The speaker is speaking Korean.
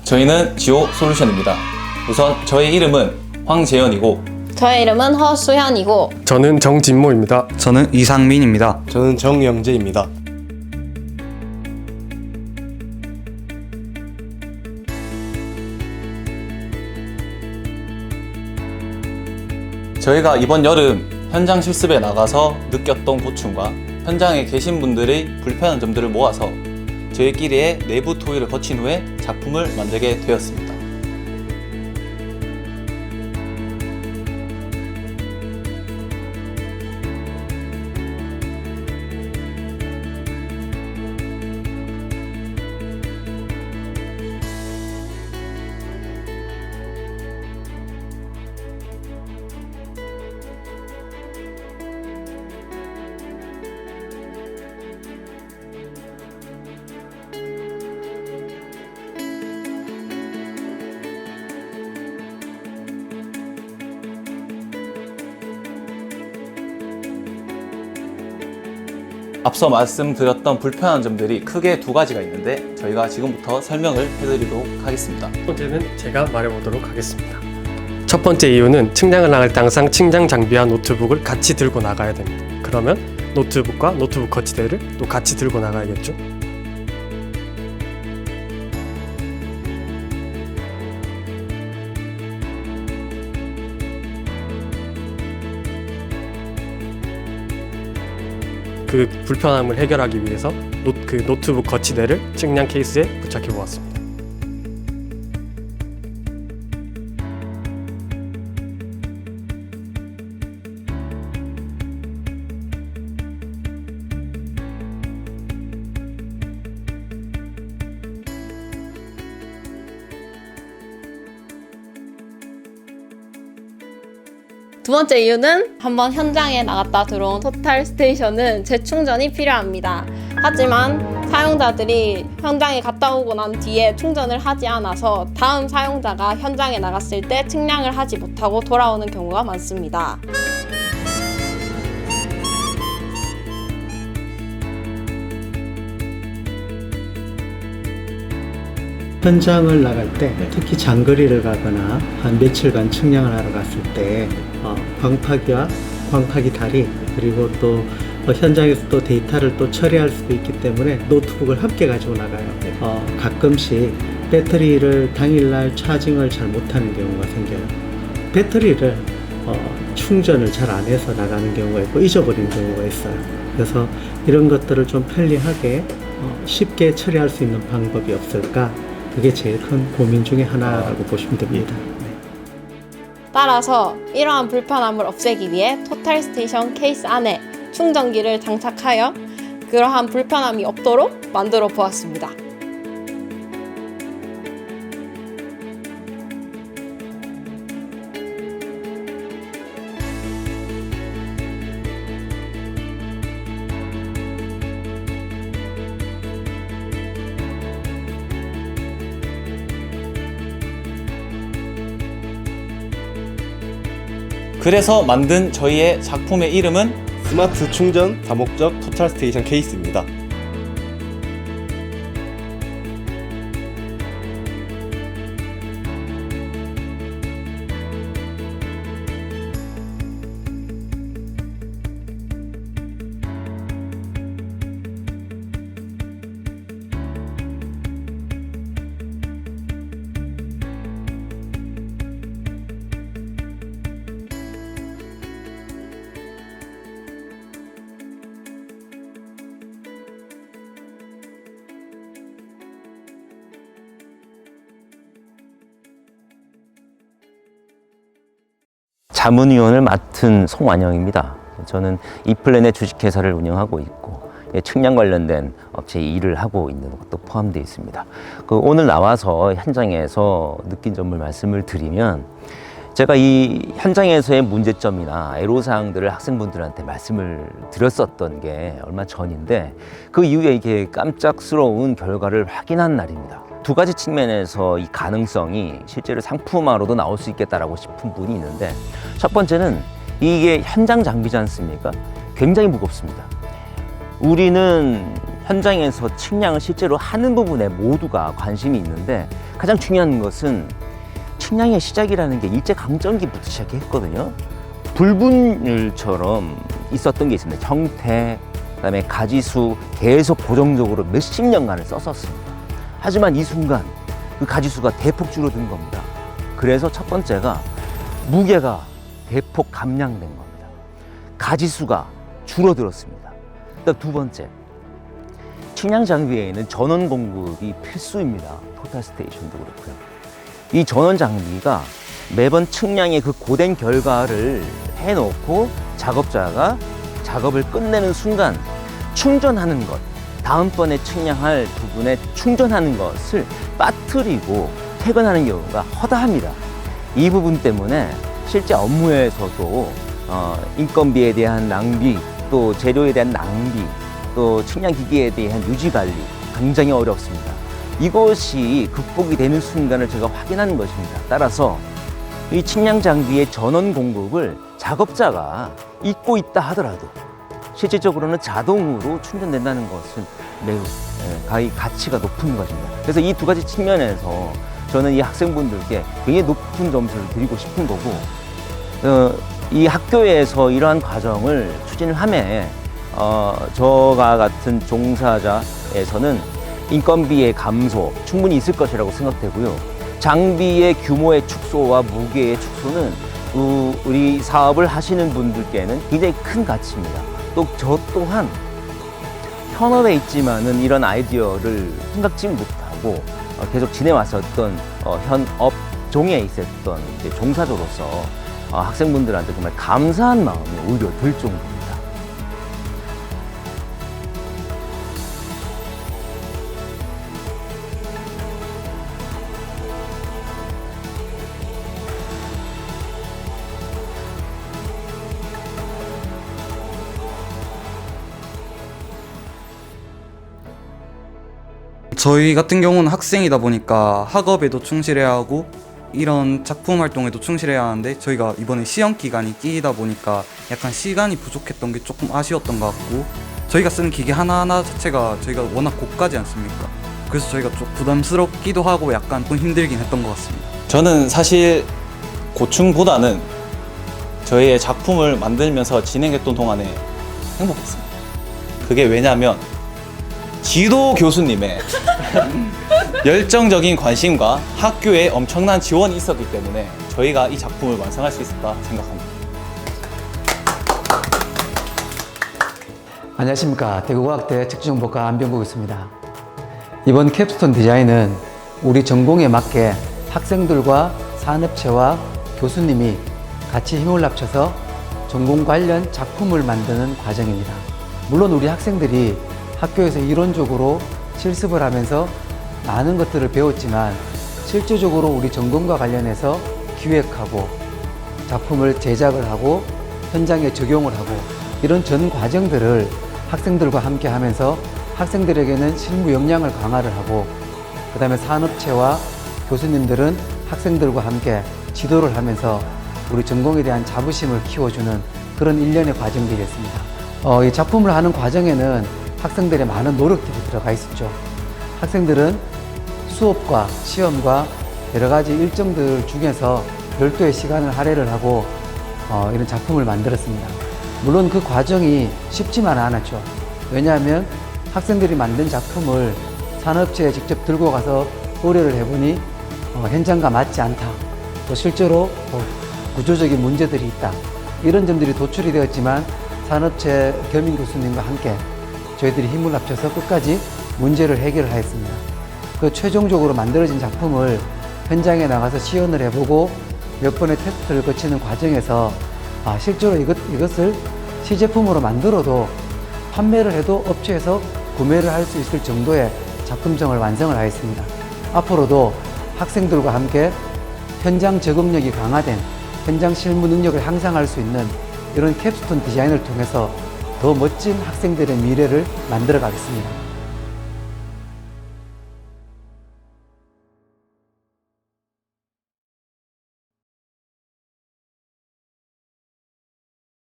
저희는 지오 솔루션입니다. 우선 저의 이름은 황재현이고 저의 이름은 허수현이고 저는 정진모입니다. 저는 이상민입니다. 저는 정영재입니다. 저희가 이번 여름 현장 실습에 나가서 느꼈던 고충과 현장에 계신 분들의 불편한 점들을 모아서 저희끼리의 내부 토의를 거친 후에 작품을 만들게 되었습니다. 앞서 말씀드렸던 불편한 점들이 크게 두 가지가 있는데 저희가 지금부터 설명을 해드리도록 하겠습니다. 첫 번째는 제가 말해보도록 하겠습니다. 첫 번째 이유는 측량을 나갈 때 항상 측량 장비와 노트북을 같이 들고 나가야 됩니다. 그러면 노트북과 노트북 거치대를 또 같이 들고 나가야겠죠. 그 불편함을 해결하기 위해서 노트북 거치대를 측량 케이스에 부착해 보았습니다. 두 번째 이유는 한번 현장에 나갔다 들어온 토탈 스테이션은 재충전이 필요합니다. 하지만 사용자들이 현장에 갔다 오고 난 뒤에 충전을 하지 않아서 다음 사용자가 현장에 나갔을 때 측량을 하지 못하고 돌아오는 경우가 많습니다. 현장을 나갈 때 특히 장거리를 가거나 한 며칠간 측량을 하러 갔을 때 광파기와 광파기 다리 그리고 또 현장에서 또 데이터를 또 처리할 수도 있기 때문에 노트북을 함께 가지고 나가요. 가끔씩 배터리를 당일날 차징을 잘 못하는 경우가 생겨요. 배터리를 충전을 잘 안 해서 나가는 경우가 있고 잊어버리는 경우가 있어요. 그래서 이런 것들을 좀 편리하게 쉽게 처리할 수 있는 방법이 없을까? 그게 제일 큰 고민 중에 하나라고 보시면 됩니다. 따라서 이러한 불편함을 없애기 위해 토탈 스테이션 케이스 안에 충전기를 장착하여 그러한 불편함이 없도록 만들어 보았습니다. 그래서 만든 저희의 작품의 이름은 스마트 충전 다목적 토탈 스테이션 케이스입니다. 자문위원을 맡은 송완영입니다. 저는 이플랜의 주식회사를 운영하고 있고 측량 관련된 업체에 일을 하고 있는 것도 포함되어 있습니다. 오늘 나와서 현장에서 느낀 점을 말씀을 드리면 제가 이 현장에서의 문제점이나 애로사항들을 학생분들한테 말씀을 드렸었던 게 얼마 전인데 그 이후에 이게 깜짝스러운 결과를 확인한 날입니다. 두 가지 측면에서 이 가능성이 실제로 상품화로도 나올 수 있겠다라고 싶은 분이 있는데 첫 번째는 이게 현장 장비지 않습니까? 굉장히 무겁습니다. 우리는 현장에서 측량을 실제로 하는 부분에 모두가 관심이 있는데 가장 중요한 것은 측량의 시작이라는 게 일제강점기부터 시작했거든요. 불분율처럼 있었던 게 있습니다. 형태, 그다음에 가지수 계속 고정적으로 몇십 년간을 썼었습니다. 하지만 이 순간 그 가지수가 대폭 줄어든 겁니다. 그래서 첫 번째가 무게가 대폭 감량된 겁니다. 가지수가 줄어들었습니다. 그다음 두 번째, 측량 장비에는 전원 공급이 필수입니다. 토탈 스테이션도 그렇고요. 이 전원 장비가 매번 측량의 그 고된 결과를 해놓고 작업자가 작업을 끝내는 순간 충전하는 것, 다음번에 측량할 부분에 충전하는 것을 빠뜨리고 퇴근하는 경우가 허다합니다. 이 부분 때문에 실제 업무에서도 인건비에 대한 낭비, 또 재료에 대한 낭비, 또 측량기기에 대한 유지관리 굉장히 어렵습니다. 이것이 극복이 되는 순간을 제가 확인하는 것입니다. 따라서 이 측량 장비의 전원 공급을 작업자가 잊고 있다 하더라도 실질적으로는 자동으로 충전된다는 것은 매우 가치가 높은 것입니다. 그래서 이 두 가지 측면에서 저는 이 학생분들께 굉장히 높은 점수를 드리고 싶은 거고, 이 학교에서 이러한 과정을 추진을 하면 저가 같은 종사자에서는 인건비의 감소 충분히 있을 것이라고 생각되고요. 장비의 규모의 축소와 무게의 축소는 우리 사업을 하시는 분들께는 굉장히 큰 가치입니다. 또 저 또한 현업에 있지만은 이런 아이디어를 생각지 못하고 계속 지내왔었던 현업종에 있었던 종사자로서 학생분들한테 정말 감사한 마음이 오히려 들 정도입니다. 저희 같은 경우는 학생이다 보니까 학업에도 충실해야 하고 이런 작품 활동에도 충실해야 하는데, 저희가 이번에 시험 기간이 끼다 보니까 약간 시간이 부족했던 게 조금 아쉬웠던 것 같고, 저희가 쓰는 기계 하나하나 자체가 저희가 워낙 고가지 않습니까? 그래서 저희가 좀 부담스럽기도 하고 약간 좀 힘들긴 했던 것 같습니다. 저는 사실 고충보다는 저희의 작품을 만들면서 진행했던 동안에 행복했습니다. 그게 왜냐면 지도 교수님의 열정적인 관심과 학교에 엄청난 지원이 있었기 때문에 저희가 이 작품을 완성할 수 있었다 생각합니다. 안녕하십니까. 대구과학대 측정보과 안병국 있습니다. 이번 캡스톤 디자인은 우리 전공에 맞게 학생들과 산업체와 교수님이 같이 힘을 합쳐서 전공 관련 작품을 만드는 과정입니다. 물론 우리 학생들이 학교에서 이론적으로 실습을 하면서 많은 것들을 배웠지만 실질적으로 우리 전공과 관련해서 기획하고 작품을 제작을 하고 현장에 적용을 하고 이런 전 과정들을 학생들과 함께 하면서 학생들에게는 실무 역량을 강화를 하고, 그 다음에 산업체와 교수님들은 학생들과 함께 지도를 하면서 우리 전공에 대한 자부심을 키워주는 그런 일련의 과정들이었습니다. 이 작품을 하는 과정에는 학생들의 많은 노력들이 들어가 있었죠. 학생들은 수업과 시험과 여러 가지 일정들 중에서 별도의 시간을 할애를 하고 이런 작품을 만들었습니다. 물론 그 과정이 쉽지만 않았죠. 왜냐하면 학생들이 만든 작품을 산업체에 직접 들고 가서 의뢰를 해보니 현장과 맞지 않다. 또 실제로 구조적인 문제들이 있다. 이런 점들이 도출이 되었지만 산업체 겸임 교수님과 함께 저희들이 힘을 합쳐서 끝까지 문제를 해결하였습니다. 그 최종적으로 만들어진 작품을 현장에 나가서 시연을 해보고 몇 번의 테스트를 거치는 과정에서 실제로 이것을 시제품으로 만들어도 판매를 해도 업체에서 구매를 할 수 있을 정도의 작품성을 완성을 하였습니다. 앞으로도 학생들과 함께 현장 적응력이 강화된 현장 실무 능력을 향상할 수 있는 이런 캡스톤 디자인을 통해서 더 멋진 학생들의 미래를 만들어 가겠습니다.